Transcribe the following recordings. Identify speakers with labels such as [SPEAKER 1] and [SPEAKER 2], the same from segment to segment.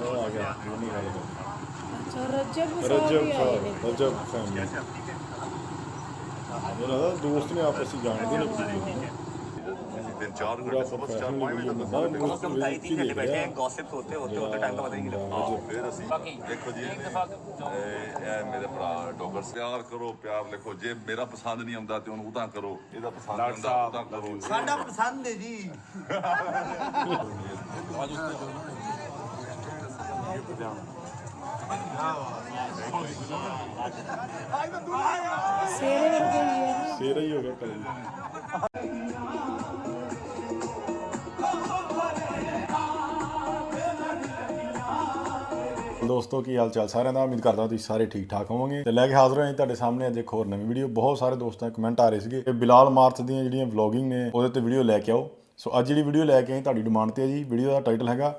[SPEAKER 1] आ गया नहीं गल
[SPEAKER 2] अच्छा रजब
[SPEAKER 1] रजब
[SPEAKER 2] साहब
[SPEAKER 1] साहब रजब फैमिली मेरा दोस्त ने आपस में जानते ने
[SPEAKER 3] दिन 4
[SPEAKER 1] पूरा
[SPEAKER 3] घंटे सुबह 4
[SPEAKER 1] प्रोफेशनल
[SPEAKER 3] 5 बजे
[SPEAKER 1] वीडियो
[SPEAKER 3] तक
[SPEAKER 1] बनना
[SPEAKER 3] कम से कम
[SPEAKER 4] 2-3 घंटे बैठे हैं गॉसिप्स होते होते टाइम का पता ही नहीं लगता
[SPEAKER 3] हाँ फिर ਅਸੀਂ ਦੇਖੋ ਜੀ ਇਹ ਮੇਰੇ ਭਰਾ ਡੋਗਰ ਪਿਆਰ ਕਰੋ ਪਿਆਰ ਲਿਖੋ ਜੇ ਮੇਰਾ ਪਸੰਦ ਨਹੀਂ ਆਉਂਦਾ ਤੇ ਉਹਨੂੰ ਉਦਾਂ ਕਰੋ ਇਹਦਾ ਪਸੰਦ ਆਉਂਦਾ ਉਦਾਂ ਕਰੋ
[SPEAKER 4] ਸਾਡਾ ਪਸੰਦ ਹੈ ਜੀ
[SPEAKER 2] सेरे वर्गे ही है ना
[SPEAKER 1] शेर ही हो गया कल ਦੋਸਤੋ ਕੀ ਹਾਲ ਚਾਲ ਸਾਰਿਆਂ ਦਾ ਉਮੀਦ ਕਰਦਾ ਤੁਸੀਂ ਸਾਰੇ ਠੀਕ ਠਾਕ ਹੋਵੋਗੇ ਤੇ ਲੈ ਕੇ ਹਾਜ਼ਰ ਹੋਏ ਤੁਹਾਡੇ ਸਾਹਮਣੇ ਅੱਜ ਇੱਕ ਹੋਰ ਨਵੀਂ ਵੀਡੀਓ ਬਹੁਤ ਸਾਰੇ ਦੋਸਤਾਂ ਦੇ ਕਮੈਂਟ ਆ ਰਹੇ ਸੀਗੇ ਕਿ ਬਿਲਾਲ ਮਾਰਥ ਦੀਆਂ ਜਿਹੜੀਆਂ ਵਲੌਗਿੰਗ ਨੇ ਉਹਦੇ ਤੇ ਵੀਡੀਓ ਲੈ ਕੇ ਆਓ ਸੋ ਅੱਜ ਜਿਹੜੀ ਵੀਡੀਓ ਲੈ ਕੇ ਆਏ ਤੁਹਾਡੀ ਡਿਮਾਂਡ ਤੇ ਹੈ ਜੀ ਵੀਡੀਓ ਦਾ ਟਾਈਟਲ ਹੈਗਾ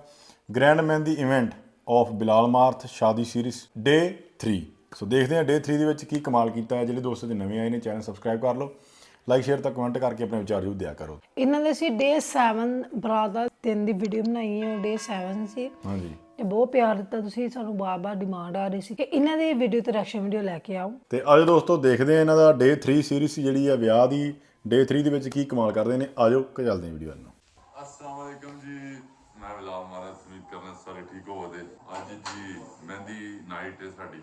[SPEAKER 1] grand man the event of Bilal ਮਾਰਥ ਸ਼ਾਦੀ ਸੀਰੀਜ਼ ਡੇ 3 ਸੋ ਦੇਖਦੇ ਹਾਂ ਡੇ 3 ਦੇ ਵਿੱਚ ਕੀ ਕਮਾਲ ਕੀਤਾ ਹੈ ਜਿਹੜੇ ਦੋਸਤ ਦੇ ਨਵੇਂ ਆਏ ਨੇ ਚੈਨਲ ਸਬਸਕ੍ਰਾਈਬ ਕਰ ਲਓ ਲਾਈਕ ਸ਼ੇਅਰ ਤਾਂ ਕਮੈਂਟ ਕਰਕੇ ਆਪਣੇ ਵਿਚਾਰ ਜ਼ਰੂਰ ਦਿਆ ਕਰੋ
[SPEAKER 2] ਇਹਨਾਂ ਦੇ ਸੀ ਡੇ 7 ਬਰਾ ਦਾ ਦਿਨ ਦੀ ਵੀਡੀਓ ਬਣਾਈ ਹੈ ਡੇ 7 ਸੀ
[SPEAKER 1] ਹਾਂਜੀ
[SPEAKER 2] ਤੇ ਬਹੁਤ ਪਿਆਰ ਦਿੱਤਾ ਤੁਸੀਂ ਸਾਨੂੰ ਬਾਰ-ਬਾਰ ਡਿਮਾਂਡ ਆ ਰਹੀ ਸੀ ਕਿ ਇਹਨਾਂ ਦੀ ਵੀਡੀਓ ਤੇ ਰਿਐਕਸ਼ਨ ਵੀਡੀਓ ਲੈ ਕੇ ਆਓ
[SPEAKER 1] ਤੇ ਅੱਜ ਦੋਸਤੋ ਦੇਖਦੇ ਆ ਇਹਨਾਂ ਦਾ ਡੇ 3 ਸੀਰੀਜ਼ ਜਿਹੜੀ ਹੈ ਵਿਆਹ ਦੀ ਡੇ 3 ਦੇ ਵਿੱਚ ਕੀ ਕਮਾਲ ਕਰਦੇ ਨੇ ਆਜੋ ਕਿ ਚੱਲਦੇ ਹਾਂ ਵੀਡੀਓ ਨੂੰ
[SPEAKER 3] अस्सलाम वालेकुम जी मैं बिलाल महाराज उम्मीद करना सारे ठीक होवोगे ਅੱਜ ਜੀ ਮਹਿੰਦੀ ਨਾਈਟ ਹੈ ਸਾਡੀ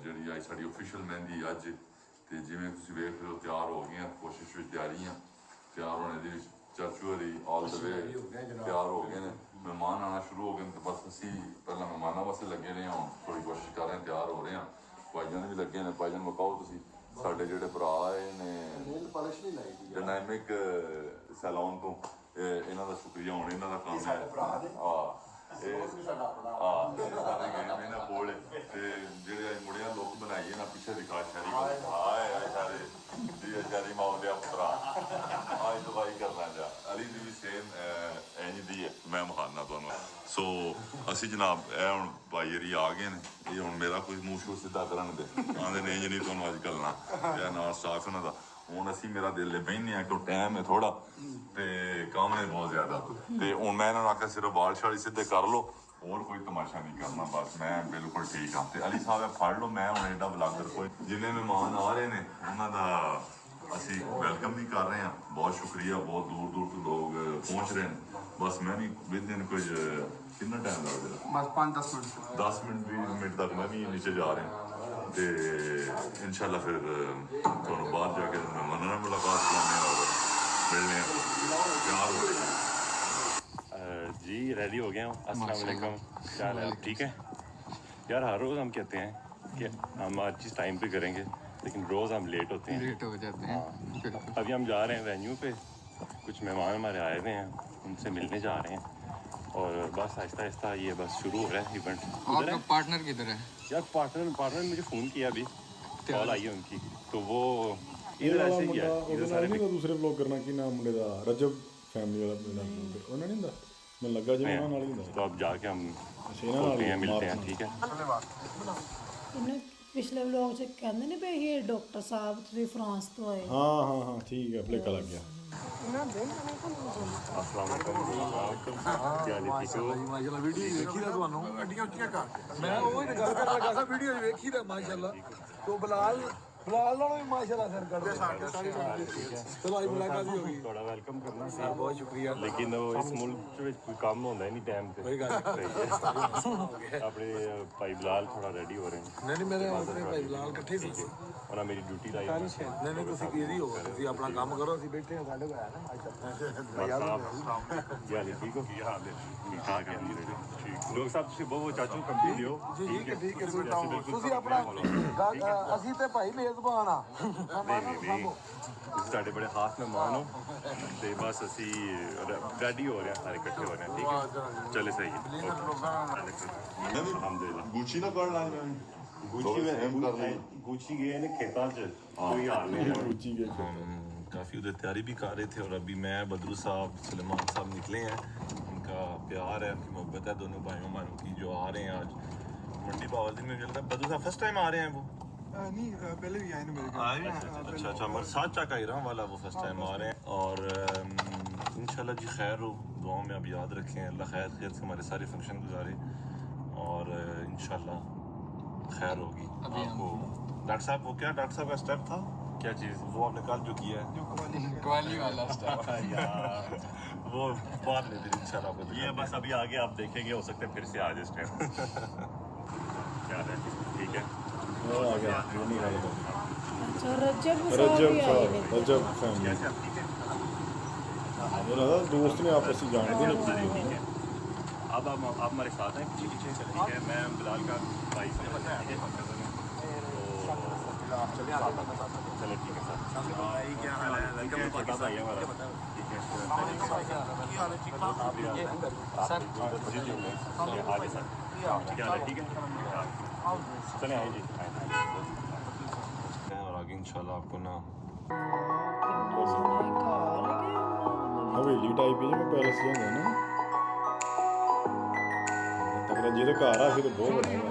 [SPEAKER 3] ਜਿਹੜੀ ਅੱਜ ਸਾਡੀ ਅਫੀਸ਼ੀਅਲ ਮਹਿੰਦੀ ਅੱਜ ਤੇ ਜਿਵੇਂ ਤੁਸੀਂ ਵੇਖ ਰਹੇ ਹੋ ਤਿਆਰ ਹੋ ਗਈਆਂ ਕੋਸ਼ਿਸ਼ ਵਿੱਚ ਤਿਆਰੀਆਂ ਤਿਆਰ ਹੋਣੇ ਦੀ ਚਾਚੂ ਹਰੀ ਆਲ ਦ ਵੇ ਤਿਆਰ ਹੋ ਗਏ ਨੇ ਮਹਿਮਾਨ ਆਣਾ ਸ਼ੁਰੂ ਹੋ ਗਏ ਨੇ ਤੇ ਬਸ ਅਸੀਂ ਪਹਿਲਾਂ ਮਹਿਮਾਨਾਂ ਵਾਸਤੇ ਲੱਗੇ ਰਹੇ ਹਾਂ ਥੋੜੀ ਕੋਸ਼ਿਸ਼ ਕਰ ਰਹੇ ਹਾਂ ਤਿਆਰ ਹੋ ਰਹੇ ਹਾਂ ਭਾਈਆਂ ਵੀ ਲੱਗੇ ਨੇ ਭਾਈਆਂ ਨੂੰ ਮਕਾਓ ਤੁਸੀਂ ਸਾਡੇ ਜਿਹੜੇ ਭਰਾ ਆਏ ਨੇ ਡਾਇਨਾਮਿਕ ਸੈਲੂਨ ਤੋਂ ਇਹਨਾਂ ਦਾ ਸ਼ੁਕਰੀਆ ਹੁਣ ਇਹਨਾਂ ਦਾ ਕੰਮ ਹੈ ਇਹ ਸਾਰੇ ਗਏ ਨੇ ਕੋਲ ਤੇ ਜਿਹੜੇ ਮੁੰਡਿਆਂ ਲੋਕ ਬਣਾਈਏ ਨਾ ਪਿੱਛੇ ਦਿਖਾ ਸ਼ਰੀ ਹਾਏ ਹਾਏ ਸਾਰੇ ਜੀ ਸ਼ਰੀ ਮਾਉਂਦੇ ਆ ਪੁੱਤਰਾ ਆਈ ਦਵਾਈ ਕਰਨਾ ਜਾ ਅਲੀ ਦੀ ਵੀ ਸੇਮ ਇੰਜ ਦੀ ਹੈ ਮੈਂ ਮਹਾਨਾ ਤੁਹਾਨੂੰ ਸੋ ਅਸੀਂ ਜਨਾਬ ਇਹ ਹੁਣ ਭਾਈ ਰੀ ਆ ਗਏ ਨੇ ਇਹ ਹੁਣ ਮੇਰਾ ਕੋਈ ਮੂੰਹ ਸ਼ੂ ਸਿੱਧਾ ਕਰਨ ਦੇ ਆਂਦੇ ਨੇ ਇੰਜ ਨਹੀਂ ਤੁਹਾਨੂੰ ਅੱਜ ਕੱਲਣਾ ਇਹ ਨਾਲ ਸਟਾਫ ਇਹਨਾਂ ਦਾ ਹੁਣ ਅਸੀਂ ਮੇਰਾ ਦਿਲ ਬਹਿਨੇ ਆ ਕਿ ਟਾਈਮ ਹੈ ਥੋੜਾ ਤੇ ਕੰਮ ਹੈ ਬਹੁਤ ਜ਼ਿਆਦਾ ਤੇ ਹੁਣ ਮੈਂ ਇਹਨਾਂ ਨੂੰ ਆਖਿਆ ਸਿਰਫ ਵਾਲ ਸ਼ਾਲੀ ਸਿੱਧੇ ਕਰ ਲਓ ਹੋਰ ਕੋਈ ਤਮਾਸ਼ਾ ਨਹੀਂ ਕਰਨਾ ਬਸ ਮੈਂ ਬਿਲਕੁਲ ਠੀਕ ਹਾਂ ਤੇ ਅਲੀ ਸਾਹਿਬ ਇਹ ਫੜ ਲਓ ਮੈਂ ਹੁਣ ਐਡਾ ਬਲਾਗਰ ਕੋਈ ਜਿੰਨੇ ਮਹਿਮਾਨ ਆ ਰਹੇ ਨੇ ਉਹਨਾਂ ਦਾ ਅਸੀਂ ਵੈਲਕਮ ਵੀ ਕਰ ਰਹੇ ਹਾਂ ਬਹੁਤ ਸ਼ੁਕਰੀਆ ਬਹੁਤ ਦੂਰ ਦੂਰ ਤੋਂ ਲੋਕ ਪਹੁੰਚ ਰਹੇ ਨੇ ਬਸ ਮੈਂ ਵੀ ਵਿਦਿਨ ਕੁਝ ਕਿੰਨਾ ਟਾਈਮ ਲੱਗਦਾ
[SPEAKER 5] ਬਸ 5-10 ਮਿੰਟ
[SPEAKER 3] 10 ਮਿੰਟ ਤੱਕ ਮੈਂ ਵੀ ਨੀਚੇ ਜਾ ਰਿਹਾ ਤੇ ਇਨਸ਼ਾਅੱਲਾ ਫਿਰ ਤੁਹਾਨੂੰ ਬਾਹਰ ਜਾ ਕੇ ਮਹਿਮਾਨਾਂ ਨਾਲ ਮੁਲਾਕਾਤ ਕਰਾਂਗੇ ਔਰ ਮਿਲਨੇ ਪਿਆਰ ਹੋ ਰਿਹਾ
[SPEAKER 6] जी रेडी हो गए हम अस्सलाम वालेकुम क्या हाल है आप ठीक है यार हर रोज़ हम कहते हैं कि हम हर चीज़ टाइम पे करेंगे लेकिन रोज़ हम लेट होते हैं
[SPEAKER 5] लेट हो जाते हैं फिर
[SPEAKER 6] अभी हम जा रहे हैं वेन्यू पे कुछ मेहमान हमारे आए हुए हैं उनसे मिलने जा रहे हैं और बस आहिस्ता आहिस्ता ये बस शुरू हो रहा है इवेंट उधर
[SPEAKER 5] आपका
[SPEAKER 6] है
[SPEAKER 5] पार्टनर किधर है
[SPEAKER 6] यार पार्टनर ने मुझे फ़ोन किया अभी कॉल आई है उनकी तो वो
[SPEAKER 1] ਇਹ
[SPEAKER 6] इधर
[SPEAKER 1] ਵਾਲਾ
[SPEAKER 6] ऐसे ही
[SPEAKER 1] ਮੁੰਡਾ
[SPEAKER 6] है
[SPEAKER 1] ਉਹਦੇ
[SPEAKER 6] इधर
[SPEAKER 1] ਨਾਲ
[SPEAKER 6] सारे
[SPEAKER 1] ਨਹੀਂ ਦੂਸਰੇ ਵਲੌਗ ਕਰਨਾ ਕੀ ਨਾਮ ਮੁੰਡੇ ਦਾ ਰਜਬ ਫੈਮਿਲੀ ਵਾਲਾ ਮੁੰਡਾ ਉਹਨਾਂ ਨਹੀਂ ਹੁੰਦਾ ਮੈਨੂੰ ਲੱਗਾ ਜਿਵੇਂ ਉਹਨਾਂ ਨਾਲ ਹੀ ਹੁੰਦਾ
[SPEAKER 6] तो अब जाके हम
[SPEAKER 1] ਅੱਛਾ ਇਹਨਾਂ ਨਾਲ
[SPEAKER 6] होते
[SPEAKER 1] ਹੀ
[SPEAKER 6] हैं मिलते हैं
[SPEAKER 1] ਮਾਰਥ
[SPEAKER 6] ठीक है
[SPEAKER 2] ਇਹਨੇ ਪਿਛਲੇ ਵਲੌਗ 'ਚ ਕਹਿੰਦੇ ਨੇ ਵੀ ਇਹ ਡਾਕਟਰ ਸਾਹਿਬ ਤੁਸੀਂ ਫਰਾਂਸ ਤੋਂ ਆਏ
[SPEAKER 1] ਹਾਂ ਠੀਕ ਹੈ ਭਲੇਖਾ ਲੱਗ ਗਿਆ
[SPEAKER 6] अस्सलाम वालेकुम क्या हाल है ठीक हो
[SPEAKER 7] ਮਾਸ਼ਾਅੱਲਾ ਵੀਡੀਓ ਹੀ ਵੇਖੀ ਦਾ ਤੁਹਾਨੂੰ ਅੱਡੀਆਂ ਉੱਚੀਆਂ ਕਰ ਮੈਂ ਉਹ ਹੀ ਗੱਲ ਕਰਨ ਲੱਗਾ ਸੀ ਵੀਡੀਓ ਹੀ ਵੇਖੀ ਦਾ ਮਾਸ਼ਾਅੱਲਾ ਤੋਂ ਬਲਾਲ ਨਾਲੋਂ ਵੀ ਮਾਸ਼ਾਅੱਲਾ ਸਰ ਕਰਦੇ ਸਾਰੀ ਚਲੋ ਅੱਜ ਮੁਲਾਕਾਤ ਵੀ ਹੋ ਗਈ
[SPEAKER 6] थोड़ा वेलकम करना
[SPEAKER 7] ਸਰ ਬਹੁਤ ਸ਼ੁਕਰੀਆ
[SPEAKER 6] लेकिन इस मुल्क ਵਿੱਚ ਕੋਈ ਕੰਮ ਹੁੰਦਾ ਹੀ ਨਹੀਂ ਟਾਈਮ ਤੇ
[SPEAKER 7] ਕੋਈ ਗੱਲ
[SPEAKER 6] ਆਪਣੇ ਭਾਈ ਬਲਾਲ ਥੋੜਾ ਰੈਡੀ ਹੋ ਰਹੇ ਨੇ
[SPEAKER 7] ਨਹੀਂ ਮੇਰੇ ਆਪਣੇ ਭਾਈ ਬਲਾਲ ਇਕੱਠੇ ਸੀ
[SPEAKER 6] ਉਹਨਾਂ ਮੇਰੀ ਡਿਊਟੀ ਲਾਈ
[SPEAKER 7] ਨਹੀਂ ਤੁਸੀਂ ਬਿਜ਼ੀ ਹੋ ਤੁਸੀਂ ਆਪਣਾ ਕੰਮ ਕਰੋ ਅਸੀਂ ਬੈਠੇ ਹਾਂ ਸਾਡੇ ਕੋਲ ਆਇਆ ਨਾ
[SPEAKER 6] ਕੀ ਹਾਲ ਹੈ ਠੀਕ ਹੋ ਕੀ ਹਾਲ ਹੈ ਠੀਕ ਠਾਕ ਹੈ ਠੀਕ ਲੋਕ ਸਾਹਿਬ ਤੁਸੀਂ ਬਹੁਤ ਚਾਚੂ ਕੰਪਨੀ ਦਿਓ
[SPEAKER 7] ਠੀਕ ਹੈ ਤੁਸੀਂ ਆਪਣਾ ਅਸੀਂ ਤੇ ਭਾਈ ਮੇਜ਼ਬਾਨ ਆ
[SPEAKER 6] ਨਹੀਂ ਤੁਸੀਂ ਸਾਡੇ ਬੜੇ ਖਾਸ ਮਹਿਮਾਨ ਹੋ ਤੇ ਬਸ ਅਸੀਂ ਰੈਡੀ ਹੋ ਰਹੇ ਹਾਂ ਸਾਰੇ ਇਕੱਠੇ ਹੋ ਰਹੇ ਹਾਂ ਠੀਕ ਹੈ ਚਲੇ ਸਹੀ ਹੈ ਅਲਹਮਦੁਲਿਲਾ
[SPEAKER 3] ਗੁੱਚੀ ਨਾ ਕਰਨ ਲੱਗ ਮੈਂ
[SPEAKER 6] ਗੁੱਚੀ ਗਏ ਨੇ ਖੇਤਾਂ 'ਚ ਕੋਈ ਹਾਲ ਨਹੀਂ ਹੈ
[SPEAKER 1] ਰੁਚੀ ਗਏ
[SPEAKER 8] काफ़ी उधर तैयारी भी कर रहे थे और अभी मैं बदरू साहब सलेमान साहब निकले हैं उनका प्यार है उनकी मोहब्बत है दोनों भाइयों बहनों की जो आ रहे हैं आज मंडी बावलदीन में मिलता है बदरू साहब फर्स्ट टाइम आ रहे हैं वो
[SPEAKER 7] ਨਹੀਂ ਪਹਿਲੇ ਵੀ ਆਏ ਨੇ ਮੇਰੇ
[SPEAKER 8] अच्छा अच्छा हमारे साथ चाका हीरा वाला वो फर्स्ट टाइम आ रहे हैं और इंशाल्लाह जी खैर हो, दुआओं में आप याद रखें, अल्लाह खैर खैर से हमारे सारे फंक्शन गुजारे और इंशाल्लाह खैर होगी। आपको डॉक्टर साहब वो क्या डॉक्टर साहब का स्टेप था, क्या चीज़ वो आपने कल जो किया है
[SPEAKER 5] कवाली वाला स्टाफ
[SPEAKER 8] वो बाद में फिर इंशाल्लाह आपको
[SPEAKER 6] ये बस अभी आगे आप देखेंगे, हो सकता है फिर से आज इस टाइम क्या है, ठीक है।
[SPEAKER 1] ਉਹ ਆ ਗਿਆ ਇਹ ਨਹੀਂ ਗੱਲ ਕਰਨੀ।
[SPEAKER 2] ਅੱਛਾ ਰਜਬ ਸਾਹਿਬ
[SPEAKER 1] रजब
[SPEAKER 2] ਵੀ ਆਏ
[SPEAKER 1] साहब
[SPEAKER 2] ਨੇ
[SPEAKER 1] रजब फैमिली मेरा ना दोस्त ने आपस में जानते नहीं
[SPEAKER 6] ठीक है, अब आप हमारे साथ हैं पीछे पीछे, ठीक है। मैं बिलाल का भाई से चले ठीक है सर। क्या हाल है, वेलकम टू पाकिस्तान हमारा, ठीक है। आगे सर क्या हाल है, ठीक है, चले आए जी।
[SPEAKER 8] और आगे इंशाल्लाह आपको ना
[SPEAKER 2] ਕਿੰਨਾ ਸੋਹਣਾ ਘਰ ਹੈ ਕਿ
[SPEAKER 1] हवेली टाइप ही जिवें पैलेस जिहा ਹੁੰਦਾ ना तगड़ा ਜਿਹਦੇ ਘਰ ਆ ਫਿਰ ਬਹੁਤ ਵੱਡਾ ਵਾ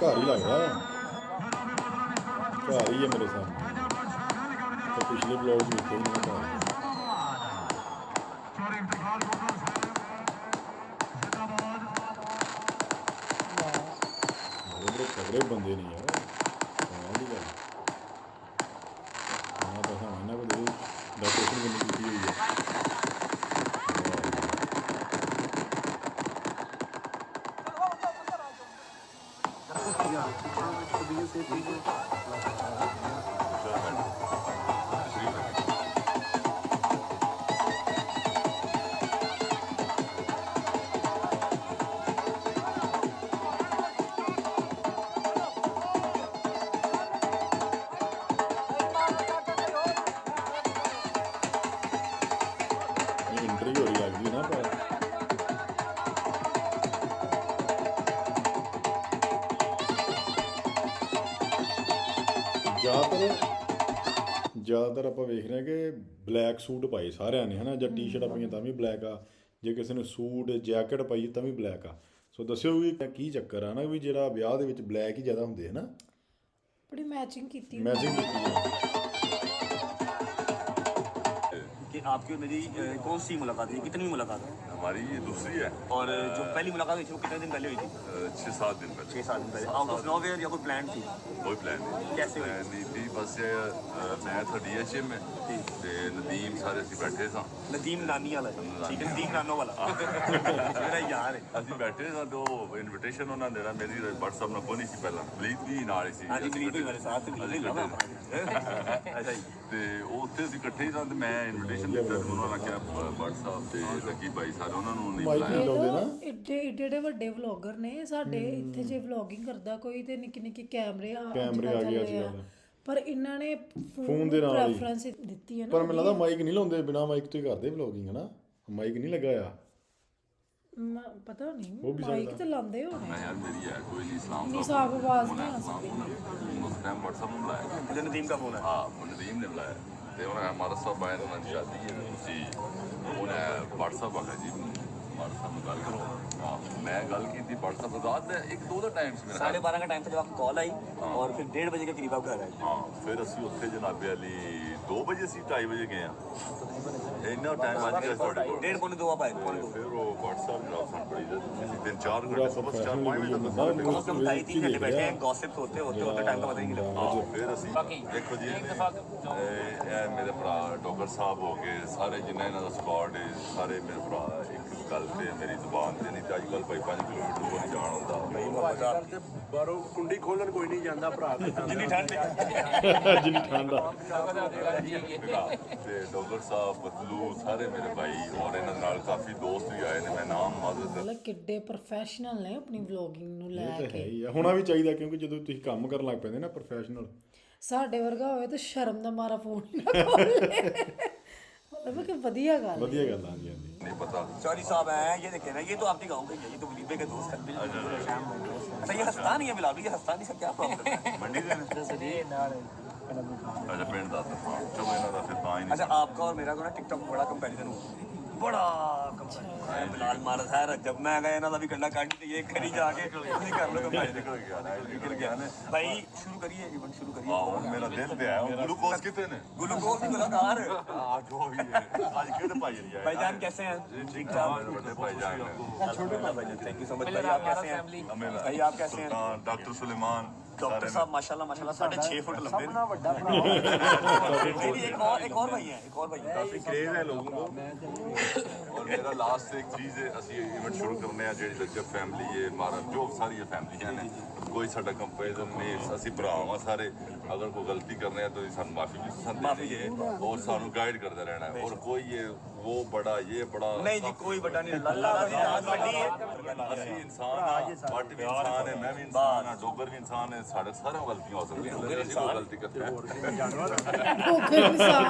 [SPEAKER 1] ਘਰ ਹੀ ਲੱਗਦਾ ਘਰ ਹੀ ਹੈ ਮੇਰੇ ਸਾਹਮਣੇ ਤੇ ਪਿਛਲੇ ਬਲੌਗ ਵਿੱਚ ਦੇਖਿਆ ਹੀ ਨਹੀਂ ਘਰ ਬੜੇ ਤਗੜੇ ਬੰਦੇ ਨੇ ਯਾਰ ਕਮਾਲ ਦੀ ਗੱਲ ਮੈਂ ਤਾਂ ਹਾਂ ਇਹਨਾਂ ਕੋਲ ਡੈਕੋਰੇਸ਼ਨ ਕਿੰਨੀ ਕੀਤੀ ਹੋਈ ਹੈ ਇੰਟਰਵਿਊ ਹੋ ਰਹੀ ਲੱਗਦੀ ਨਾ ਪਰ ਜ਼ਿਆਦਾਤਰ ਆਪਾਂ ਵੇਖ ਰਹੇ ਹਾਂ ਕਿ ਬਲੈਕ ਸੂਟ ਪਾਏ ਸਾਰਿਆਂ ਨੇ ਹਨਾ ਜਾਂ ਟੀ-ਸ਼ਰਟਾਂ ਪਾਈਆਂ ਤਾਂ ਵੀ ਬਲੈਕ ਆ ਜੇ ਕਿਸੇ ਨੇ ਸੂਟ ਜੈਕਟ ਪਾਈ ਤਾਂ ਵੀ ਬਲੈਕ ਆ ਸੋ ਦੱਸਿਓ ਵੀ ਕੀ ਚੱਕਰ ਆ ਨਾ ਵੀ ਜਿਹੜਾ ਵਿਆਹ ਦੇ ਵਿੱਚ ਬਲੈਕ ਹੀ ਜ਼ਿਆਦਾ ਹੁੰਦੇ ਹਨਾ
[SPEAKER 2] ਬੜੀ ਮੈਚਿੰਗ ਕੀਤੀ
[SPEAKER 1] ਮੈਚਿੰਗ ਕੀਤੀ ਹੈ
[SPEAKER 4] कि आपकी और मेरी कौन सी मुलाकात हुई, कितनी मुलाकात है?
[SPEAKER 3] हमारी ये दूसरी है,
[SPEAKER 4] और जो पहली मुलाकात हुई थी वो कितने दिन पहले हुई थी?
[SPEAKER 3] 6-7 दिन पहले।
[SPEAKER 4] 6-7 दिन पहले। आउट ऑफ नोवेयर या कोई प्लान थी?
[SPEAKER 3] कोई प्लान नहीं,
[SPEAKER 4] कैसे हुई?
[SPEAKER 3] प्लान नहीं थी बस मैं था DHM में ਤੇ ਨਦੀਮ ਸਾਰੇ ਅਸੀਂ ਬੈਠੇ ਸਾਂ
[SPEAKER 4] नदीम नानी वाला है, ठीक है, नदीम नानो वाला मेरा यार है।
[SPEAKER 3] ਅਸੀਂ ਬੈਠੇ ਸਾਂ ਤੇ ਉਹ ਇਨਵੀਟੇਸ਼ਨ ਉਹਨਾਂ ਨੇ ਦੇਣਾ ਮੇਰੀ WhatsApp ਨਾਲ ਕੋਈ ਨਹੀਂ ਸੀ ਪਹਿਲਾਂ ਪਲੀਜ਼ ਵੀ ਨਾਲ ਹੀ ਸੀ
[SPEAKER 4] हाँ जी मिली मेरे साथ मिली
[SPEAKER 3] ਅਸੀਂ
[SPEAKER 4] ना
[SPEAKER 3] ਇਕੱਠੇ
[SPEAKER 4] अच्छा जी।
[SPEAKER 3] ਤੇ ਉਹ ਉੱਥੇ ਅਸੀਂ ਇਕੱਠੇ ਹੀ ਸਾਂ ਤੇ ਮੈਂ ਇਨਵੀਟੇਸ਼ਨ ਦਿੱਤਾ ਤੇ ਉਹਨਾਂ ਨੇ ਕਿਹਾ WhatsApp ਤੇ ਲੱਕੀ ਭਾਈ ਸਾਰੇ ਉਹਨਾਂ ਨੂੰ ਨਹੀਂ
[SPEAKER 1] ਮਾਈਕ
[SPEAKER 3] ਬੁਲਾਇਆ
[SPEAKER 1] ਨਹੀਂ ਲਾਉਂਦੇ ਨਾ
[SPEAKER 2] ਏਡੇ ਏਡੇ ਵੱਡੇ ਵਲੌਗਰ ਨੇ ਸਾਡੇ ਇੱਥੇ ਜੇ ਵਲੌਗਿੰਗ ਕਰਦਾ ਕੋਈ ਤੇ ਨਿੱਕੇ ਨਿੱਕੇ ਕੈਮਰੇ ਆ
[SPEAKER 1] ਕੈਮਰੇ ਆ ਗਏ ਅੱਜ ਕੱਲ੍ਹ।
[SPEAKER 2] ਪਰ ਇਹਨਾਂ ਨੇ
[SPEAKER 1] ਫੋਨ ਦੇ ਨਾਲ ਹੀ।
[SPEAKER 2] ਪ੍ਰੈਫਰੈਂਸ ਦਿੱਤੀ ਹੈ ਨਾ
[SPEAKER 1] ਪਰ ਮੈਨੂੰ ਲੱਗਦਾ ਮਾਈਕ ਨਹੀਂ ਲਾਉਂਦੇ ਬਿਨਾ ਮਾਈਕ ਤੋਂ ਹੀ ਕਰਦੇ ਵਲੋਗਿੰਗ ਹਨਾ ਮਾਈਕ ਨਹੀਂ ਲੱਗਾ ਆ
[SPEAKER 2] ਪਤਾ ਨਹੀਂ
[SPEAKER 1] ਉਹ ਵੀ
[SPEAKER 2] ਮਾਈਕ
[SPEAKER 1] ਸਕਦਾ।
[SPEAKER 2] ਤੇ ਲਾਉਂਦੇ ਹੋਣੇ
[SPEAKER 3] ਮੈਂ ਯਾਰ ਮੇਰੀ ਹੈ ਕੋਈ ਨਹੀਂ ਇਸਲਾਮ
[SPEAKER 2] ਨਹੀਂ ਸਾਫ ਆਵਾਜ਼ ਨਹੀਂ ਆ ਸਕਦੀ
[SPEAKER 3] उस टाइम WhatsApp में बुलाया
[SPEAKER 4] मुझे नदीम का फोन है।
[SPEAKER 3] हाँ नदीम ने बुलाया ਤੇ ਉਹਨਾਂ ਹਮਾਰਾ ਸਭ ਆਇਆ ਉਹਨਾਂ ਦੀ ਸ਼ਾਦੀ ਹੈ ਤੁਸੀਂ ਉਹਨੇ WhatsApp ਆਖਿਆ ਜੀ WhatsApp में ਗੱਲ ਕਰੋ हाँ मैं गल की थी WhatsApp रात में 1-2 ਦਾ ਟਾਈਮ ਸੀ ਮੇਰਾ
[SPEAKER 4] 12:30 का टाइम था जब आपको कॉल आई और फिर 1:30 बजे के करीब आप घर आए।
[SPEAKER 3] ਹਾਂ ਫਿਰ ਅਸੀਂ ਉੱਥੇ ਜਨਾਬੇ ਵਾਲੀ 2 ਵਜੇ ਸੀ 2:30 ਵਜੇ ਗਏ ਆ ਇੰਨਾ ਟਾਈਮ ਅੱਜ ਗਿਆ ਸਾਡੇ ਕੋਲ
[SPEAKER 4] 1:30-2 आप आए, पौने 2।
[SPEAKER 3] ਫਿਰ ਉਹ WhatsApp ਨਾਲ ਸੁਣ ਪੜੀ ਤੁਸੀਂ 3-4 ਘੰਟੇ ਸਵੇਰ 4-5 ਵਜੇ ਤੱਕ ਸਾਡੇ ਕੋਲ
[SPEAKER 4] हम 2.5-3 घंटे बैठे हैं, गॉसिप होते होते टाइम का पता ही नहीं लगा।
[SPEAKER 3] ਹਾਂ ਫਿਰ ਅਸੀਂ ਦੇਖੋ ਜੀ ਇਹ ਮੇਰੇ ਭਰਾ ਡੋਗਰ ਸਾਹਿਬ ਹੋ ਗਏ ਸਾਰੇ ਜਿੰਨਾ ਇਹਨਾਂ ਦਾ ਸਕਾਡ ਹੈ ਸਾਰੇ ਮੇਰੇ ਭਰਾ ਇੱਕ ਗੱਲ ਤੇ ਮੇਰੀ ਜ਼ੁਬਾਨ ਤੇ ਨਹੀਂ ਤੇ ਅੱਜ ਕੱਲ੍ਹ ਭਾਈ 5 ਕਿਲੋਮੀਟਰ ਤੋਂ ਨਹੀਂ ਜਾਣ ਹੁੰਦਾ
[SPEAKER 7] ਬਾਹਰੋਂ ਕੁੰਡੀ ਖੋਲਣ ਕੋਈ ਨਹੀਂ ਜਾਂਦਾ ਭਰਾ ਦੇ
[SPEAKER 4] जितनी ठंड है
[SPEAKER 1] ਜਿੰਨੀ ਠੰਡ ਆ
[SPEAKER 3] ਤੇ ਡੋਗਰ ਸਾਹਿਬ ਬਦਲੂ ਸਾਰੇ ਮੇਰੇ ਭਾਈ ਔਰ ਇਹਨਾਂ ਨਾਲ ਕਾਫੀ ਦੋਸਤ ਵੀ ਆਏ ਨੇ ਮੈਂ ਨਾਮ ਮਾਜ਼ਰਤ
[SPEAKER 2] ਮਤਲਬ ਕਿੱਡੇ ਪ੍ਰੋਫੈਸ਼ਨਲ ਨੇ ਆਪਣੀ ਵਲੌਗਿੰਗ ਨੂੰ ਲੈ
[SPEAKER 1] ਇਹ ਤਾਂ ਹੈ
[SPEAKER 2] ਕੇ
[SPEAKER 1] ਹੀ ਆ ਹੋਣਾ ਵੀ ਚਾਹੀਦਾ ਕਿਉਂਕਿ ਜਦੋਂ ਤੁਸੀਂ ਕੰਮ ਕਰਨ ਲੱਗ ਪੈਂਦੇ ਨਾ ਪ੍ਰੋਫੈਸ਼ਨਲ
[SPEAKER 2] ਸਾਡੇ ਵਰਗਾ ਹੋਵੇ ਤਾਂ ਸ਼ਰਮ ਦਾ ਮਾਰਾ ਫੋਨ ਨਾ ਖੋਲੇ ਮਤਲਬ ਕਿ ਵਧੀਆ ਗੱਲ
[SPEAKER 1] ਵਧੀਆ ਗੱਲ ਆ ਜੀ ਹਾਂਜੀ
[SPEAKER 3] ਨਹੀਂ ਪਤਾ
[SPEAKER 4] चौधरी साहब हैं, ये देखे ना, ये तो आपके गाँव के ही है, ये तो वलीबे के दोस्त हैं। अच्छा ये हंसता नहीं है बिलाल, ये हंसता नहीं, सब क्या प्रॉब्लम है?
[SPEAKER 3] ਮੰਡੀ ਦੇ ਨੇ ਅੱਛਾ ਪਿੰਡ ਦਾ ਚਲੋ ਇਹਨਾਂ ਦਾ ਫਿਰ ਤਾਂ ਹੀ ਨਹੀਂ
[SPEAKER 4] अच्छा आपका और मेरा को ना टिकटॉक में बड़ा कंपैरिजन हुआ बड़ा कमाल बिलाल मारत है जब मैं गया ना भी कंडा काटी तो ये खरी जाके नहीं कर लो भाई निकल गया भाई शुरू करिए इवेंट शुरू करिए
[SPEAKER 3] मेरा दिल पे है ग्लूकोज कितने ने
[SPEAKER 4] ग्लूकोज की कलाकार
[SPEAKER 3] जो भी है आज कितने पाई है
[SPEAKER 4] भाईजान कैसे हैं
[SPEAKER 3] ठीक ठाक बड़े भाईजान
[SPEAKER 4] छोटे भाईजान थैंक यू सो मच भाई आप कैसे हैं भाई आप कैसे हैं
[SPEAKER 3] डॉक्टर सुलेमान
[SPEAKER 4] डॉक्टर साहब माशाल्लाह 6.5 फुट लंबे एक और भाई है
[SPEAKER 3] काफी क्रेज है लोगों को और मेरा लास्ट एक चीज है ਅਸੀਂ ਇਵੈਂਟ ਸ਼ੁਰੂ ਕਰਨੇ ਆ ਜਿਹੜੀ ਲੱਜਰ ਫੈਮਿਲੀ ਹੈ ਮਾਰਾ ਜੋ ਸਾਰੀਆਂ ਫੈਮਲੀਆਂ ਨੇ ਕੋਈ ਸਾਡਾ ਕੰਪੈਰੀਜ਼ਨ ਨਹੀਂ ਅਸੀਂ ਭਰਾਵਾਂ ਸਾਰੇ ਅਗਰ ਕੋਈ ਗਲਤੀ ਕਰਨੇ ਆ ਤਾਂ ਸਾਨੂੰ ਮਾਫੀ ਵੀ ਸੰਦੀ ਹੈ और ਸਾਨੂੰ ਗਾਈਡ ਕਰਦਾ ਰਹਿਣਾ है और कोई ये वो बड़ा ये बड़ा
[SPEAKER 4] नहीं जी कोई बड़ा नहीं अल्लाह दी जात बड़ी है
[SPEAKER 3] ਅਸੀਂ ਇਨਸਾਨ ਆ ਮੱਟ ਵੀ ਇਨਸਾਨ ਹੈ ਮੈਂ ਵੀ ਇਨਸਾਨ ਆ ਡੋਗਰ ਵੀ ਇਨਸਾਨ ਹੈ ਸਾਡੇ ਸਾਰਿਆਂ ਗਲਤੀਆਂ ਹੋ ਸਕਦੀਆਂ ਅਸੀਂ ਕੋਈ ਗਲਤੀ ਕਰਦੇ ਹਾਂ
[SPEAKER 2] ਭੁੱਖੇ ਇਨਸਾਨ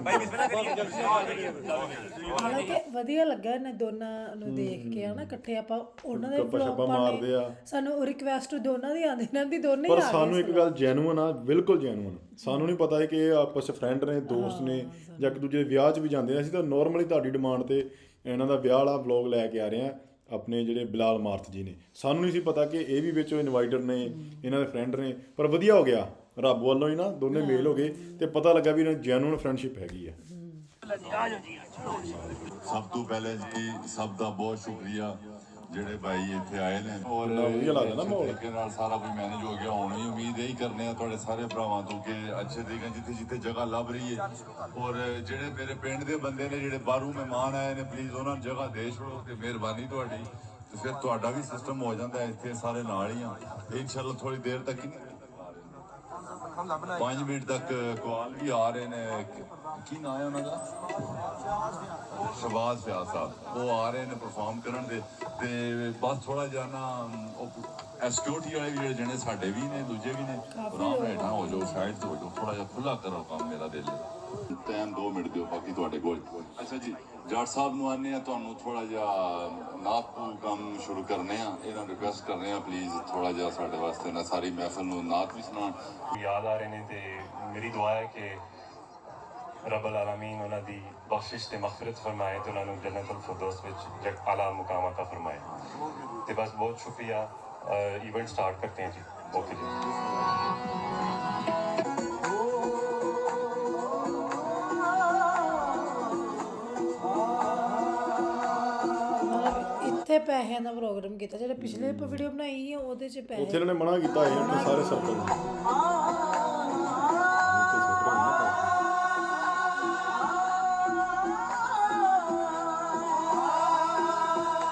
[SPEAKER 4] भाई बिस्मिल्लाह करिए
[SPEAKER 2] ਹਾਲਾਂਕਿ ਵਧੀਆ ਲੱਗਾ ਇਹਨਾਂ ਦੋਨਾਂ ਨੂੰ ਦੇਖ ਕੇ ਹਨਾ ਇਕੱਠੇ ਆਪਾਂ ਉਹਨਾਂ ਦੇ
[SPEAKER 1] ਗੱਪਾਂ
[SPEAKER 2] vlog
[SPEAKER 1] ਸ਼ੱਪਾਂ ਮਾਰਦੇ ਆ।
[SPEAKER 2] ਸਾਨੂੰ ਰਿਕਵੈਸਟ ਦੋਨਾਂ ਦੀ ਆਉਂਦੀ ਇਹਨਾਂ ਦੀ ਦੋਨੇ ਹੀ
[SPEAKER 1] ਪਰ
[SPEAKER 2] ਆ
[SPEAKER 1] ਸਾਨੂੰ
[SPEAKER 2] ਗਏ
[SPEAKER 1] ਇੱਕ ਗੱਲ ਜੈਨੂਅਨ ਆ ਬਿਲਕੁਲ ਜੈਨੂਅਨ ਸਾਨੂੰ ਨਹੀਂ ਪਤਾ ਹੈ ਕਿ ਇਹ ਆਪਸ ਚ ਫਰੈਂਡ ਨੇ ਦੋਸਤ ਨੇ ਜਾਂ ਇੱਕ ਦੂਜੇ ਦੇ ਵਿਆਹ 'ਚ ਵੀ ਜਾਂਦੇ ਆ ਅਸੀਂ ਤਾਂ ਨਾਰਮਲੀ ਤੁਹਾਡੀ ਡਿਮਾਂਡ ਤੇ ਇਹਨਾਂ ਦਾ ਵਿਆਹ ਵਾਲਾ ਵਲੌਗ ਲੈ ਕੇ ਆ ਰਹੇ ਆ ਆਪਣੇ ਜਿਹੜੇ ਬਿਲਾਲ ਮਾਰਥ ਜੀ ਨੇ ਸਾਨੂੰ ਨਹੀਂ ਸੀ ਪਤਾ ਕਿ ਇਹ ਵੀ ਵਿੱਚੋਂ ਇਨਵਾਈਟਰ ਨੇ ਇਹਨਾਂ ਦੇ ਫਰੈਂਡ ਨੇ ਪਰ ਵਧੀਆ ਹੋ ਗਿਆ ਰੱਬ ਵੱਲੋਂ ਹੀ ਨਾ ਦੋਨੇ ਮੇਲ ਹੋ ਗਏ ਤੇ ਪਤਾ ਲੱਗਾ ਵੀ ਇਹਨਾਂ ਦੀ ਜੈਨੂਅਨ ਫਰੈਂਡਸ਼ਿਪ ਹੈਗੀ ਆ
[SPEAKER 3] ਸਭ ਤੋਂ ਪਹਿਲੇ ਜੀ ਸਭ ਦਾ ਬਹੁਤ ਸ਼ੁਕਰੀਆ ਜਿਹੜੇ ਭਾਈ ਇੱਥੇ ਆਏ ਨੇ ਔਰ
[SPEAKER 1] ਵਧੀਆ ਲੱਗਦਾ ਨਾ ਮਾਹੌਲ।
[SPEAKER 3] ਤਰੀਕੇ ਨਾਲ ਸਾਰਾ ਕੁਝ ਮੈਨੇਜ ਹੋ ਗਿਆ ਹੁਣ ਵੀ ਉਮੀਦ ਇਹੀ ਕਰਨੇ ਆ ਤੁਹਾਡੇ ਸਾਰੇ ਭਰਾਵਾਂ ਤੋਂ ਕਿ ਅੱਛੇ ਤਰੀਕੇ ਜਿੱਥੇ ਜਿੱਥੇ ਜਗ੍ਹਾ ਲੱਭ ਰਹੀ ਹੈ ਔਰ ਜਿਹੜੇ ਮੇਰੇ ਪਿੰਡ ਦੇ ਬੰਦੇ ਨੇ ਜਿਹੜੇ ਬਾਹਰੋਂ ਮਹਿਮਾਨ ਆਏ ਨੇ ਪਲੀਜ਼ ਉਹਨਾਂ ਨੂੰ ਜਗ੍ਹਾ ਦੇ ਛੋੜੋ ਤੇ ਮਿਹਰਬਾਨੀ ਤੁਹਾਡੀ ਤੇ ਫਿਰ ਤੁਹਾਡਾ ਵੀ ਸਿਸਟਮ ਹੋ ਜਾਂਦਾ ਇੱਥੇ ਸਾਰੇ ਨਾਲ ਹੀ ਆ ਇਨਸ਼ਾਅੱਲਾ ਥੋੜੀ ਦੇਰ ਤੱਕ 5 ਮਿੰਟ ਤੱਕ ਕਵਾਲ ਵੀ ਆ ਰਹੇ ਨੇ ਕੀ ਨਾਂ ਹੈ ਉਹਨਾਂ ਦਾ ਸ਼ਬਾਜ਼ ਪਿਆਰ ਸਾਹਿਬ ਉਹ ਆ ਰਹੇ ਨੇ ਪਰਫਾਰਮ ਕਰਨ ਦੇ ਤੇ ਬਸ ਥੋੜਾ ਜਿਹਾ ਨਾ ਸਿਕਿਉਰਿਟੀ ਵਾਲੇ ਵੀ ਜਿਹੜੇ ਜਣੇ ਸਾਡੇ ਵੀ ਨੇ ਦੂਜੇ ਵੀ ਨੇ ਆਰਾਮ ਹੇਠਾਂ ਹੋ ਜਾਓ ਸਾਈਡ ਤੇ ਹੋ ਜਾਓ ਥੋੜਾ ਜਿਹਾ ਖੁੱਲਾ ਕਰੋ ਕੰਮ ਮੇਰਾ ਦਿਲ ਟਾਈਮ 2 ਮਿੰਟ ਦਿਓ ਬਾਕੀ ਤੁਹਾਡੇ ਕੋਲ ਅੱਛਾ ਜੀ ਜਾਟ ਸਾਹਿਬ ਨੂੰ ਆਨੇ ਆ ਤੁਹਾਨੂੰ ਥੋੜਾ ਜਿਹਾ ਨਾਤ ਨੂੰ ਕੰਮ ਸ਼ੁਰੂ ਕਰਨੇ ਆ ਇਹਨਾਂ ਰਿਕੁਐਸਟ ਕਰਨੇ ਆ ਪਲੀਜ਼ ਥੋੜਾ ਜਿਹਾ ਸਾਡੇ ਵਾਸਤੇ ਨਾ ਸਾਰੀ ਮਹਿਫਲ ਨੂੰ ਨਾਤ ਵੀ ਸੁਣਾਉਣ
[SPEAKER 6] याद आ रहे ने ते मेरी दुआ है कि रब अल आलमीन उन्हां दी बख्शिश ते मगफिरत फरमाए ते उन्हां नूं जन्नत अल फिरदौस विच जग आला मुकाम अता फरमाए ते बस बहुत शुक्रिया इवेंट स्टार्ट करते हैं जी ओके जी
[SPEAKER 2] ਇੱਥੇ ਪੈਸਿਆਂ ਦਾ ਪ੍ਰੋਗਰਾਮ ਕੀਤਾ ਜਿਹੜਾ ਪਿਛਲੇ ਆਪਾਂ ਵੀਡੀਓ ਬਣਾਈ ਹੈ ਉਹਦੇ 'ਚ ਪੈਸੇ
[SPEAKER 1] ਉੱਥੇ ਇਹਨਾਂ ਨੇ ਮਨਾ ਕੀਤਾ ਹੈ ਆਪਣੇ ਸਾਰੇ ਸਰਕਲ ਨੂੰ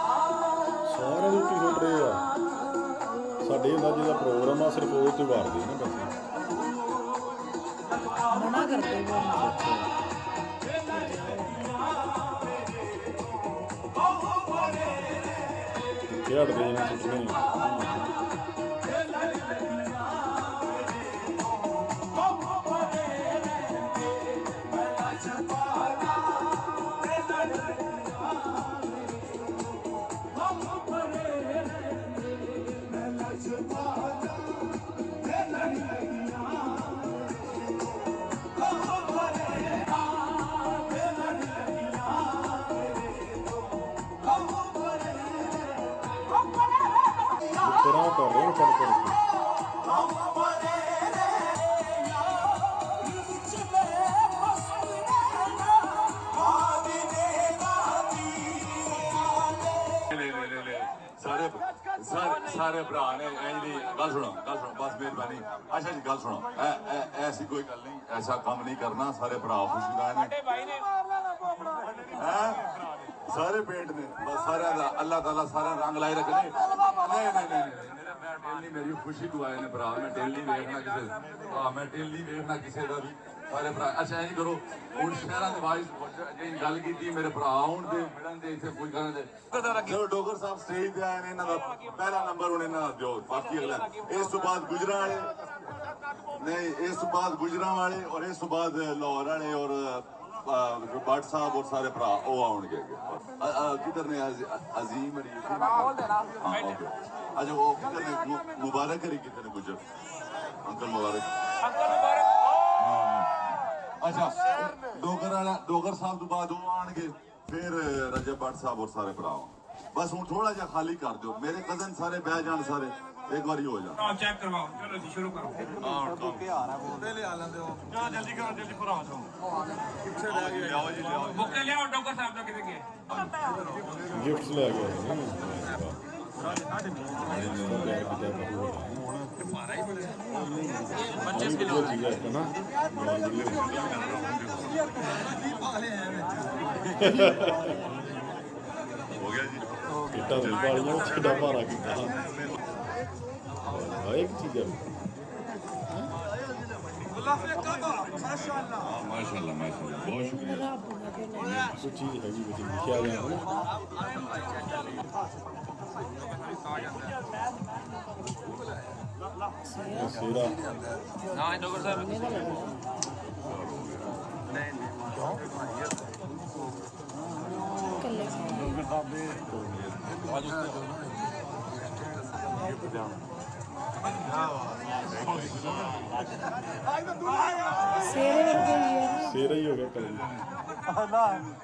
[SPEAKER 1] ਸਾਰਿਆਂ ਨੂੰ ਕੀ ਸੁੱਟ ਰਹੇ ਆ ਸਾਡੇ ਹੁੰਦਾ ਜਿਹਦਾ ਪ੍ਰੋਗਰਾਮ ਆ ਸਿਰਫ ਉਹ ਤੇ ਵਾਰਦੇ ਨਾ ਪੈਸੇ
[SPEAKER 2] ਮਨਾ ਕਰਦੇ ਬੋਲਣਾ
[SPEAKER 1] ਇਹ ਹਟਦੇ ਜਿਹਨਾਂ ਸੁੱਟਣੇ ਤਰ੍ਹਾਂ ਕਰ ਰਹੇ ਨੇ ਪੜ ਪੜ ਕੇ
[SPEAKER 3] ਸਾਰੇ ਭਰਾ ਨੇ ਇੰਜ ਦੀ ਗੱਲ ਸੁਣੋ ਬਸ ਮਿਹਰਬਾਨੀ ਅੱਛਾ ਜੀ ਗੱਲ ਸੁਣੋ ਐਸੀ ਕੋਈ ਗੱਲ ਨਹੀਂ ਐਸਾ ਕੰਮ ਨਹੀਂ ਕਰਨਾ ਸਾਰੇ ਭਰਾ ਖੁਸ਼ੀਦਾਰ ਨੇ ਸਾਰੇ ਪਿੰਡ ਨੇ ਬਸ ਸਾਰਿਆਂ ਦਾ ਅੱਲਾਹ ਤਾਲਾ ਸਾਰਿਆਂ ਰੰਗ ਲਾਏ ਰੱਖਣੇ ਨਹੀਂ ਮੈਂ ਮੇਰੀ ਖੁਸ਼ੀ ਤੋਂ ਆਏ ਨੇ ਭਰਾ ਮੈਂ ਦਿਲ ਨਹੀਂ ਵੇਖਣਾ ਕਿਸੇ ਮੈਂ ਦਿਲ ਨਹੀਂ ਵੇਖਣਾ ਕਿਸੇ ਦਾ ਵੀ ਸਾਰੇ ਭਰਾ ਅੱਛਾ ਇੰਜ ਕਰੋ ਹੁਣ ਸ਼ਹਿਰਾਂ ਦੇ ਵਾਈਸ ਜਿਹੜੀ ਗੱਲ ਕੀਤੀ ਮੇਰੇ ਭਰਾ ਆਉਣ ਦੇ ਮਿਲਣ ਦੇ ਇੱਥੇ ਕੋਈ ਕਰਨ ਦੇ ਚਲੋ ਡੋਗਰ ਸਾਹਿਬ ਸਟੇਜ ਤੇ ਆਏ ਨੇ ਇਹਨਾਂ ਦਾ ਪਹਿਲਾ ਨੰਬਰ ਹੁਣ ਇਹਨਾਂ ਦਾ ਦਿਓ ਬਾਕੀ ਅਗਲਾ ਇਸ ਤੋਂ ਬਾਅਦ ਗੁਜਰਾਂ ਵਾਲੇ ਨਹੀਂ ਇਸ ਤੋਂ ਬਾਅਦ ਗੁਜਰਾਂ ਵਾਲੇ ਔਰ ਇਸ ਤੋਂ ਬਾਅਦ ਲਾਹੌਰ ਵਾਲੇ ਔਰ भट्ट साहब और सारे भरा वो आउणगे किधर ने अजीम अच्छा वो किधर ने मुबारक करी किधर ने गुजर अंकल मुबारक अच्छा डोगर साहब तो बाद वो आउणगे ਫਿਰ ਰਜਬ ਭੱਟ ਸਾਹਿਬ ਔਰ ਸਾਰੇ ਭਰਾਵਾਂ ਬਸ ਹੁਣ ਥੋੜਾ ਜਿਹਾ ਖਾਲੀ ਕਰ ਦਿਓ ਮੇਰੇ ਕਜ਼ਨ ਸਾਰੇ ਬਹਿ ਜਾਣ ਸਾਰੇ ਇੱਕ ਵਾਰੀ ਹੋ ਜਾ
[SPEAKER 7] ਆ ਚੈੱਕ ਕਰਵਾਓ ਚਲੋ ਜੀ ਸ਼ੁਰੂ ਕਰੋ ਬੁੱਕੇ ਲਿਆ ਲੈਂਦੇ ਹੋ ਜਾ ਜਲਦੀ ਕਰੋ ਜਲਦੀ ਭਰਾ ਜਾਓ ਕਿੱਥੇ ਰਹਿ ਗਏ ਲਿਆਓ ਜੀ ਲਿਆਓ ਬੁੱਕੇ ਲਿਆਓ ਡਾਕਟਰ ਸਾਹਿਬ ਦਾ ਕਿਤੇ ਗਏ
[SPEAKER 1] ਗਿਫਟਸ ਲੈ ਕੇ
[SPEAKER 3] ਹੋ ਗਿਆ ਜੀ
[SPEAKER 1] ਕਿੱਟਾ ਵੀ ਪਾਲੀਆਂ ਛੱਡਾ ਭਾਰਾ ਕੀਤਾ ਹਾਂ ਇੱਕ ਚੀਜ਼ ਹੈ
[SPEAKER 3] ਮਾਸ਼ਾਅੱਲਾ ਮਾਸ਼ਾਅੱਲਾ ਬਹੁਤ ਸ਼ੁਕਰੀਆ
[SPEAKER 2] ਰੱਬ ਦਾ ਕੋਈ ਨਹੀਂ
[SPEAKER 1] ਕੋਈ ਚੀਜ਼ ਹੈਗੀ ਵਿੱਚ ਲਿਖਿਆ ਗਿਆ ਹੈ ਸੇਰਾ
[SPEAKER 4] ਹਾਂ ਡਾਕਟਰ ਸਾਹਿਬ
[SPEAKER 2] ਕੱਲੇ ਸੇਰੇ ਵਰਗੇ ਹੀ ਹੈ ਨਾ
[SPEAKER 1] ਸੇਰਾ ਹੀ ਹੋ ਗਿਆ ਕਲਮ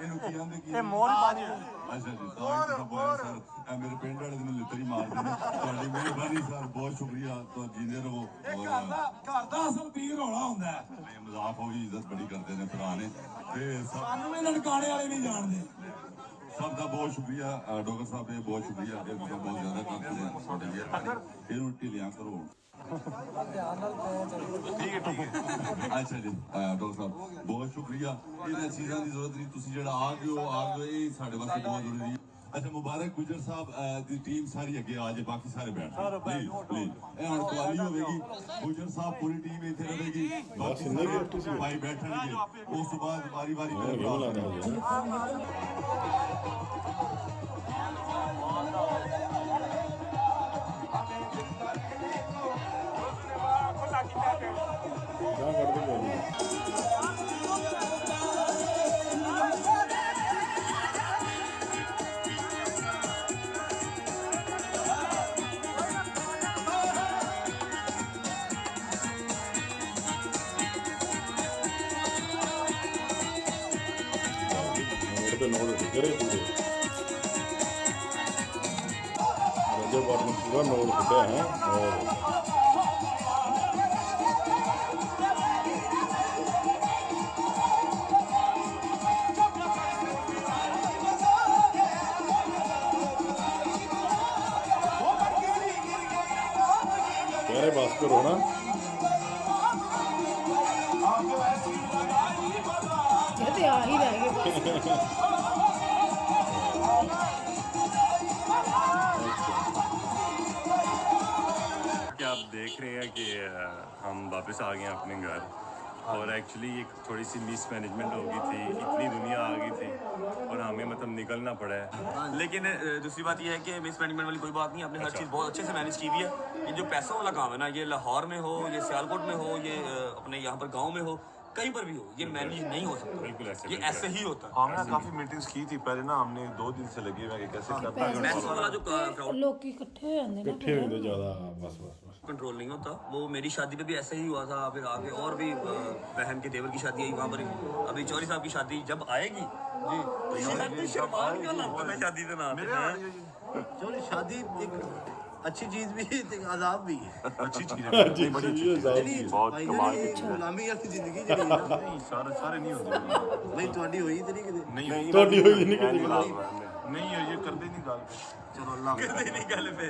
[SPEAKER 3] ਇਹਨੂੰ ਕੀ ਆਂਦੇ ਕੀ ਇਹ ਮੋਰ ਬਾਜ ਅੱਛਾ ਜੀ ਤਾਂ ਬਹੁਤ ਸਰ ਇਹ ਮੇਰੇ ਪਿੰਡ ਵਾਲੇ ਨੂੰ ਲਿੱਤਰੀ ਮਾਰਦੇ ਨੇ ਤੁਹਾਡੀ ਮਿਹਰਬਾਨੀ ਸਰ ਬਹੁਤ ਸ਼ੁਕਰੀਆ ਤੋਂ ਜੀਂਦੇ ਰਹੋ
[SPEAKER 7] ਘਰ ਦਾ ਅਸਲ ਪੀਰ ਹੋਣਾ ਹੁੰਦਾ ਹੈ
[SPEAKER 3] ਇਹ ਮਜ਼ਾਕ ਹੋ ਗਈ ਇੱਜ਼ਤ ਬੜੀ ਕਰਦੇ ਨੇ ਭਰਾ ਨੇ ਤੇ
[SPEAKER 7] ਸਾਨੂੰ ਵੀ ਲੜਕਾਣੇ ਵਾਲੇ ਨਹੀਂ ਜਾਣਦੇ
[SPEAKER 3] ਸਭ ਦਾ ਬਹੁਤ ਸ਼ੁਕਰੀਆ ਡਾਕਟਰ ਸਾਹਿਬ ਨੇ ਬਹੁਤ ਸ਼ੁਕਰੀਆ ਇਹ ਬਹੁਤ ਜ਼ਿਆਦਾ ਕਰਦੇ ਨੇ ਤੁਹਾਡੇ ਮਿਹਰਬਾਨੀ ਇਹਨੂੰ ਢਿੱਲਿਆਂ ਕਰੋ ਠੀਕ ਹੈ ਅੱਛਾ ਜੀ ਡਾਕਟਰ ਸਾਹਿਬ ਬਹੁਤ ਸ਼ੁਕਰੀਆ ਇਹਨਾਂ ਚੀਜ਼ਾਂ ਦੀ ਜ਼ਰੂਰਤ ਨਹੀਂ ਤੁਸੀਂ ਜਿਹੜਾ ਆ ਗਏ ਹੋ ਇਹ ਸਾਡੇ ਵਾਸਤੇ ਬਹੁਤ ਜ਼ਰੂਰੀ ਹੈ ਅੱਛਾ ਮੁਬਾਰਕ ਗੁਜਰ ਸਾਹਿਬ ਦੀ ਟੀਮ ਸਾਰੀ ਅੱਗੇ ਆ ਜਾਏ ਬਾਕੀ ਸਾਰੇ ਬੈਠ ਪਲੀਜ਼ ਪਲੀਜ਼ ਇਹ ਹੁਣ ਕੁਆਲੀ ਹੋਵੇਗੀ ਗੁਜਰ ਸਾਹਿਬ ਪੂਰੀ ਟੀਮ ਇੱਥੇ ਰਹੇਗੀ ਬਾਕੀ ਭਾਈ ਬੈਠਣਗੇ ਉਸ ਤੋਂ ਬਾਅਦ ਵਾਰੀ ਵਾਰੀ ਮੇਰੇ ਭਰਾ
[SPEAKER 1] ਗਾਂ ਕੱਢ ਦੇ ਗੋਲੀ ਨੋਟ ਕਰੇ ਪੂਰੇ ਰਜਬ ਭੱਟ ਨੂੰ ਪੂਰਾ ਨੋਟ ਕੱਢਿਆ ਹੈ ਔਰ ਕਹਿ ਰਹੇ ਬਸ ਕਰੋ ਨਾ
[SPEAKER 2] ਇਹ ਤੇ ਆ ਹੀ ਰਹਿ ਗਏ ਬਸ
[SPEAKER 6] कि आप देख रहे हैं कि हम वापस आ गए हैं अपने घर और एक्चुअली एक थोड़ी सी मिसमैनेजमेंट हो गई थी इतनी दुनिया आ गई थी और हमें मतलब निकलना पड़ा है
[SPEAKER 4] लेकिन दूसरी बात यह है कि मिस मैनेजमेंट वाली कोई बात नहीं आपने हर चीज़ बहुत अच्छे से मैनेज की हुई है ये जो पैसों वाला काम है ना ये लाहौर में हो ये सियालकोट में हो ये अपने यहाँ पर गाँव में हो कहीं पर भी हो ये मैनेज नहीं हो सकता
[SPEAKER 6] बिल्कुल ऐसे
[SPEAKER 4] ये ऐसे ही होता है
[SPEAKER 8] हमने काफी मीटिंग्स की थी पहले ना हमने 2 दिन से लगे हुए हैं कि कैसे करना है
[SPEAKER 4] पैसों वाला जो क्राउड
[SPEAKER 2] ਲੋਕੀ ਇਕੱਠੇ ਹੋ ਜਾਂਦੇ ਨੇ
[SPEAKER 1] ਇਕੱਠੇ ਹੋ ਜਾਂਦੇ ਜ਼ਿਆਦਾ ਬਸ ਬਸ ਬਸ
[SPEAKER 4] कंट्रोल नहीं होता वो मेरी शादी पे भी ऐसे ही हुआ था फिर आगे और भी बहन के देवर की शादी आई वहाँ पर ही अभी चौधरी साहब की शादी जब आएगी जी तो शर्मान क्यों लगता है शादी से ना
[SPEAKER 9] चलो शादी एक अच्छी चीज भी है आजाद भी है
[SPEAKER 8] अच्छी चीज है
[SPEAKER 1] ਜੀ ਬੜੀ
[SPEAKER 8] बहुत कमाल की
[SPEAKER 9] गुलामी वाली जिंदगी ਜਿਹੜੀ ਹੈ ਨਾ
[SPEAKER 8] नहीं सारे नहीं होते
[SPEAKER 9] ਨਹੀਂ ਤੁਹਾਡੀ ਹੋਈ ਤੇ ਨਹੀਂ ਕਿਤੇ
[SPEAKER 8] नहीं
[SPEAKER 1] ਤੁਹਾਡੀ ਹੋਈ ਨਹੀਂ ਕਿਤੇ
[SPEAKER 8] नहीं है ये करते नहीं गाल पे
[SPEAKER 9] ਚਲੋ ਅੱਲਾਹ
[SPEAKER 4] करते नहीं गल पे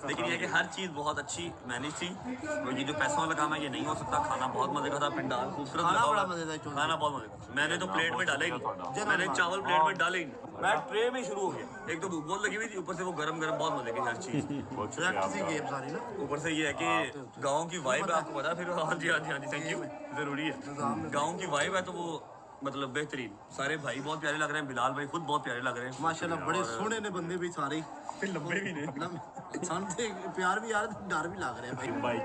[SPEAKER 4] लेकिन ये है कि हर चीज़ बहुत अच्छी मैनेज थी तो ये जो पैसों वाला काम है ये नहीं हो सकता खाना बहुत मजे का था पिंडाल खूबसूरत
[SPEAKER 9] खाना
[SPEAKER 4] लगा
[SPEAKER 9] बड़ा
[SPEAKER 4] हुआ।
[SPEAKER 9] मजेदार चौधरी।
[SPEAKER 4] खाना बहुत मजे का मैंने तो प्लेट में डाले ही नहीं मैंने चावल प्लेट में डाले ही नहीं मैं ट्रे में शुरू हो गया एक तो भूख बहुत लगी हुई थी ऊपर से वो गरम गरम बहुत मजे की हर चीज़
[SPEAKER 9] सेलेक्ट सी गेम सारी ना
[SPEAKER 4] ऊपर से ये है कि गाँव की वाइब है आपको पता है फिर हाँ जी थैंक यू ज़रूरी है गाँव की वाइब है तो वो मतलब बेहतरीन सारे भाई बहुत प्यारे लग रहे हैं बिलाल भाई खुद बहुत प्यारे लग रहे हैं
[SPEAKER 9] माशाल्लाह बड़े सोहने ने बंदे भी सारे
[SPEAKER 4] फिर लंबे भी नहीं
[SPEAKER 9] लम्बे ਸਾਨੂੰ ਤੇ ਪਿਆਰ ਵੀ ਯਾਰ ਡਰ ਵੀ ਲੱਗ ਰਿਹਾ भाई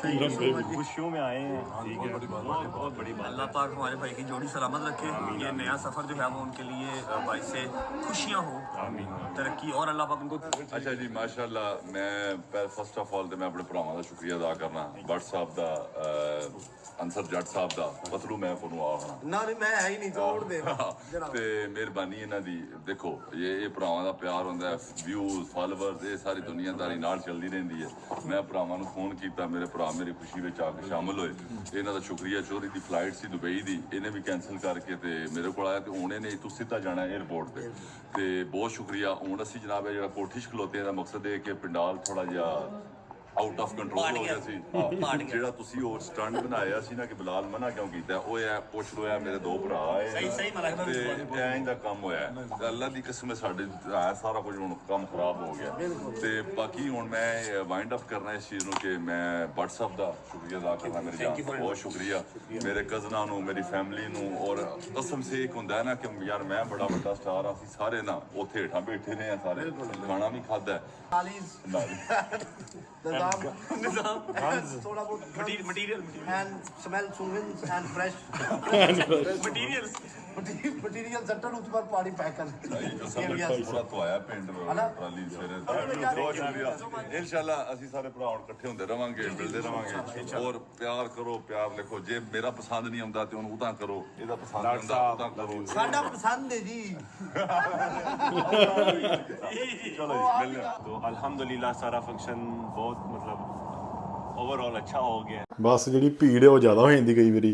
[SPEAKER 6] खुशियों में आए हैं ठीक है बहुत बड़ी बात
[SPEAKER 4] अल्लाह पाक हमारे भाई की जोड़ी सलामत रखे, ये नया सफ़र जो है वो उनके लिए भाई से खुशियाँ हो, तरक्की, और अल्लाह पाक उनको
[SPEAKER 3] ਅੱਛਾ ਜੀ ਮਾਸ਼ਾਅੱਲਾ। ਮੈਂ ਫਸਟ ਆਫ ਆਲ ਤੇ ਮੈਂ ਆਪਣੇ ਭਰਾਵਾਂ ਦਾ ਸ਼ੁਕਰੀਆ ਅਦਾ ਕਰਨਾ, ਬੱਟ ਸਾਹਿਬ ਦਾ, ਅੰਸਰ ਜੱਟ ਸਾਹਿਬ ਦਾ, ਪਤਲੂ ਮੈਂ ਤੁਹਾਨੂੰ ਆਉਣਾ
[SPEAKER 9] ਨਾ ਨਹੀਂ ਮੈਂ ਹੈ ਹੀ ਨਹੀਂ ਤੋੜ ਦੇ
[SPEAKER 3] ਤੇ ਮਿਹਰਬਾਨੀ ਇਹਨਾਂ ਦੀ। ਦੇਖੋ ਇਹ ਭਰਾਵਾਂ ਦਾ ਪਿਆਰ ਹੁੰਦਾ ਹੈ, ਵਿਊਜ਼ ਫਾਲੋਵਰਸ, ਇਹ ਸਾਰੀ ਦੁਨੀਆਦਾਰੀ ਨਾਲ ਚੱਲਦੀ ਰਹਿੰਦੀ ਹੈ। ਮੈਂ ਭਰਾਵਾਂ ਨੂੰ ਫੋਨ ਕੀਤਾ, ਮੇਰੇ ਭਰਾ ਮੇਰੀ ਖੁਸ਼ੀ ਵਿੱਚ ਆ ਕੇ ਸ਼ਾਮਲ ਹੋਏ। ਇਹਨਾਂ ਦਾ ਸ਼ੁਕਰੀਆ। ਚੋਰੀ ਦੀ ਫਲਾਈਟ ਸੀ ਦੁਬਈ ਦੀ, ਇਹਨੇ ਵੀ ਕੈਂਸਲ ਕਰਕੇ ਤੇ ਮੇਰੇ ਕੋਲ ਆਇਆ, ਤੇ ਹੁਣ ਇਹਨੇ ਇੱਥੋਂ ਸਿੱਧਾ ਜਾਣਾ 에ਅਰਪੋਰਟ ਤੇ ਬਹੁਤ ਸ਼ੁਕਰੀਆ। ਹੁਣ ਅਸੀਂ ਜਨਾਬ ਇਹ ਜਿਹੜਾ ਕੋਠੀ 'ਚ ਖਲੋਤੇ ਹਾਂ, ਦਾ ਮਕਸਦ ਇਹ ਕਿ ਪੰਡਾਲ ਥੋੜਾ ਜਿਹਾ ਆਊਟ ਆਫ ਕੰਟਰੋਲ ਹੋ ਗਿਆ ਸੀ। ਜਿਹੜਾ ਤੁਸੀਂ ਉਹ ਸਟੰਟ ਬਣਾਇਆ ਸੀ ਨਾ ਕਿ ਬਿਲਾਲ ਮਨਾ ਕਿਉਂ ਕੀਤਾ, ਉਹ ਇਹ ਪੁੱਛ ਲੋ, ਇਹ ਮੇਰੇ ਦੋ ਭਰਾ ਆਏ
[SPEAKER 4] ਸਹੀ ਮਤਲਬ
[SPEAKER 3] ਤੇ ਐਂ ਦਾ ਕੰਮ ਹੋਇਆ। ਤੇ ਅੱਲਾ ਦੀ ਕਸਮ ਹੈ ਸਾਡੇ ਹੈ ਸਾਰਾ ਕੁਝ ਹੁਣ ਕੰਮ ਖਰਾਬ ਹੋ ਗਿਆ। ਤੇ ਬਾਕੀ ਹੁਣ ਮੈਂ ਵਾਈਂਡ ਅਪ ਕਰਨਾ ਇਸ ਚੀਜ਼ ਨੂੰ ਕਿ ਮੈਂ WhatsApp ਦਾ ਸ਼ੁਕਰੀਆ ਅਦਾ ਕਰਨਾ, ਮੇਰੇ ਜਾਨ ਬਹੁਤ ਸ਼ੁਕਰੀਆ, ਮੇਰੇ ਕਜ਼ਨਾਂ ਨੂੰ, ਮੇਰੀ ਫੈਮਿਲੀ ਨੂੰ। ਔਰ ਕਸਮ ਸੇ ਇੱਕ ਹੁੰਦਾ ਹੈ ਨਾ ਕਿ ਯਾਰ ਮੈਂ ਬੜਾ ਵੱਡਾ ਸਟਾਰ ਆ, ਅਸੀਂ ਸਾਰੇ ਨਾ ਉੱਥੇ ਹੇਠਾਂ ਬੈਠੇ ਨੇ ਆ, ਸਾਰੇ ਖਾਣਾ ਵੀ ਖਾਦਾ
[SPEAKER 9] ਨਿਜ਼ਾਮ ਥੋੜਾ ਬਹੁਤ
[SPEAKER 4] material
[SPEAKER 9] and smell sungins and fresh material सट्टन उस पर पानी पैक कर
[SPEAKER 3] ਪੂਰਾ ਧੋਇਆ ਪਿੰਡ ਟਰਾਲੀ ਸਵੇਰੇ। ਬਹੁਤ ਸ਼ੁਕਰੀਆ। ਇਨਸ਼ਾਅੱਲਾ ਅਸੀਂ ਸਾਰੇ ਭਰਾ ਹੁਣ ਇਕੱਠੇ ਹੁੰਦੇ ਰਵਾਂਗੇ, ਮਿਲਦੇ ਰਵਾਂਗੇ। ਔਰ ਪਿਆਰ ਕਰੋ, ਪਿਆਰ ਲਿਖੋ। ਜੇ ਮੇਰਾ ਪਸੰਦ ਨਹੀਂ ਆਉਂਦਾ ਤੇ ਉਹਨੂੰ ਉਦਾਂ ਕਰੋ, ਇਹਦਾ ਪਸੰਦ ਆਉਂਦਾ ਉਦਾਂ ਕਰੋ।
[SPEAKER 9] ਸਾਡਾ ਪਸੰਦ ਹੈ ਜੀ।
[SPEAKER 6] चलो जी मिलना। तो अल्हम्दुलिल्लाह सारा फंक्शन बहुत मतलब ओवरऑल अच्छा हो गया।
[SPEAKER 1] ਬਸ ਜਿਹੜੀ ਭੀੜ ਹੈ ਉਹ ਜ਼ਿਆਦਾ ਹੋ ਜਾਂਦੀ ਕਈ ਵਾਰੀ,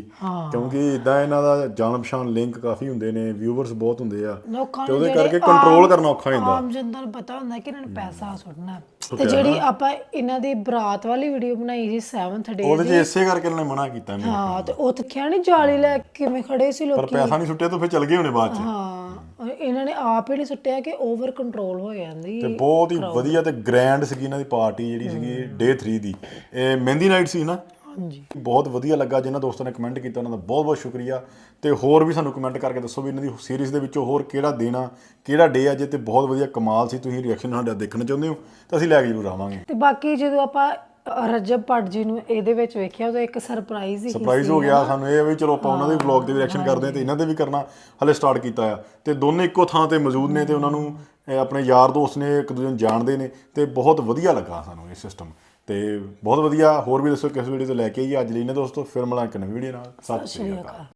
[SPEAKER 1] ਕਿਉਂਕਿ ਇਦਾਂ ਇਹਨਾਂ ਦਾ ਜਾਣ ਪਛਾਣ ਲਿੰਕ ਕਾਫੀ ਹੁੰਦੇ ਨੇ, ਵਿਊਵਰਸ ਬਹੁਤ ਹੁੰਦੇ ਆ,
[SPEAKER 2] ਲੋਕਾਂ
[SPEAKER 1] ਤੇ
[SPEAKER 2] ਨੂੰ
[SPEAKER 1] ਉਹਦੇ
[SPEAKER 2] ਜਿਹੜੇ
[SPEAKER 1] ਕਰਕੇ ਕੰਟਰੋਲ ਕਰਨਾ ਔਖਾ ਹੋ ਜਾਂਦਾ।
[SPEAKER 2] ਆਮ ਜਨਤਾ ਨੂੰ ਪਤਾ ਹੁੰਦਾ ਕਿ ਇਹਨਾਂ ਨੂੰ ਪੈਸਾ ਸੁੱਟਣਾ। ਤੇ ਜਿਹੜੀ ਆਪਾਂ ਇਹਨਾਂ ਦੀ ਬਰਾਤ ਵਾਲੀ ਵੀਡੀਓ ਬਣਾਈ ਸੀ 7th ਡੇ
[SPEAKER 1] ਉਹਦੇ 'ਚ ਇਸੇ ਕਰਕੇ ਇਹਨਾਂ ਨੇ ਮਨਾ ਕੀਤਾ ਮੈਨੂੰ।
[SPEAKER 2] ਹਾਂ, ਤੇ ਉਹ ਦੇਖਿਆ ਨਹੀਂ ਜਾਲੀ ਲੈ ਕੇ ਕਿਵੇਂ ਖੜੇ ਸੀ
[SPEAKER 1] ਪਰ
[SPEAKER 2] ਲੋਕੀ।
[SPEAKER 1] ਪੈਸਾ ਨਹੀਂ ਸੁੱਟਿਆ ਤਾਂ ਫਿਰ ਚਲ ਗਏ ਹੋਣੇ ਬਾਅਦ 'ਚ।
[SPEAKER 2] ਹਾਂ, ਇਹਨਾਂ ਨੇ ਆਪ ਹੀ ਨਹੀਂ ਸੁੱਟਿਆ ਕਿ ਓਵਰ ਕੰਟਰੋਲ ਹੋ ਜਾਂਦੀ।
[SPEAKER 1] ਤੇ ਬਹੁਤ ਹੀ ਵਧੀਆ ਤੇ ਗ੍ਰੈਂਡ ਸੀਗੀ ਇਹਨਾਂ ਦੀ ਪਾਰਟੀ ਜਿਹੜੀ ਸੀਗੀ ਡੇ 3 ਦੀ। ਇਹ ਮਹਿੰਦੀ ਨਾਈਟ ਸੀ ਨਾ।
[SPEAKER 2] ਹਾਂਜੀ,
[SPEAKER 1] ਬਹੁਤ ਵਧੀਆ ਲੱਗਾ। ਜਿਨ੍ਹਾਂ ਦੋਸਤਾਂ ਨੇ ਕਮੈਂਟ ਕੀਤਾ ਉਹਨਾਂ ਦਾ ਬਹੁਤ ਬਹੁਤ ਸ਼ੁਕਰੀਆ। ਤੇ ਹੋਰ ਵੀ ਸਾਨੂੰ ਕਮੈਂਟ ਕਰਕੇ ਦੱਸੋ ਵੀ ਇਹਨਾਂ ਦੀ ਸੀਰੀਜ਼ ਦੇ ਵਿੱਚੋਂ ਹੋਰ ਕਿਹੜਾ ਦਿਨ ਆ, ਕਿਹੜਾ ਡੇ ਆ ਜੇ ਤੇ ਬਹੁਤ ਵਧੀਆ ਕਮਾਲ ਸੀ, ਤੁਸੀਂ ਰਿਐਕਸ਼ਨ ਸਾਡਾ ਦੇਖਣਾ ਚਾਹੁੰਦੇ ਹੋ ਤਾਂ ਅਸੀਂ ਲੈ ਕੇ ਜ਼ਰੂਰ ਆਵਾਂਗੇ।
[SPEAKER 2] ਤੇ ਬਾਕੀ ਜਦੋਂ ਆਪਾਂ ਰਜਬ ਭੱਟ ਜੀ ਨੂੰ ਇਹਦੇ ਵਿੱਚ ਵੇਖਿਆ ਤਾਂ ਇੱਕ ਸਰਪ੍ਰਾਈਜ਼ ਹੀ
[SPEAKER 1] ਸਰਪ੍ਰਾਈਜ਼ ਹੋ ਗਿਆ ਸਾਨੂੰ ਇਹ ਵੀ। ਚਲੋ ਆਪਾਂ ਉਹਨਾਂ ਦੇ ਵਲੌਗ ਦੇ ਵੀ ਰਿਐਕਸ਼ਨ ਕਰਦੇ ਹਾਂ ਤੇ ਇਹਨਾਂ ਦੇ ਵੀ ਕਰਨਾ ਹਲੇ ਸਟਾਰਟ ਕੀਤਾ ਆ। ਤੇ ਦੋਨੇ ਇੱਕੋ ਥਾਂ ਤੇ ਮੌਜੂਦ ਨੇ ਤੇ ਉਹਨਾਂ ਨੂੰ ਆਪਣੇ ਯਾਰ ਦੋਸਤ ਨੇ, ਇੱਕ ਦੂਜੇ ਨੂੰ ਜਾਣਦੇ ਨੇ ਤੇ ਬਹੁਤ ਵਧੀਆ ਲੱਗਾ ਸਾਨੂੰ ਇਹ ਸਿਸਟਮ। ਤੇ ਬਹੁਤ ਵਧੀਆ। ਹੋਰ ਵੀ ਦੱਸੋ ਕਿਸ ਵੀਡੀਓ ਤੋਂ ਲੈ ਕੇ ਆਈਏ। ਅੱਜ ਲਈ ਨਾ ਦੋਸਤੋ, ਫਿਰ ਮਿਲਾਂਗੇ ਇੱਕ ਨਵੀਂ ਵੀਡੀਓ ਨਾਲ। ਸਤਿ ਸ਼੍ਰੀ ਅਕਾਲ।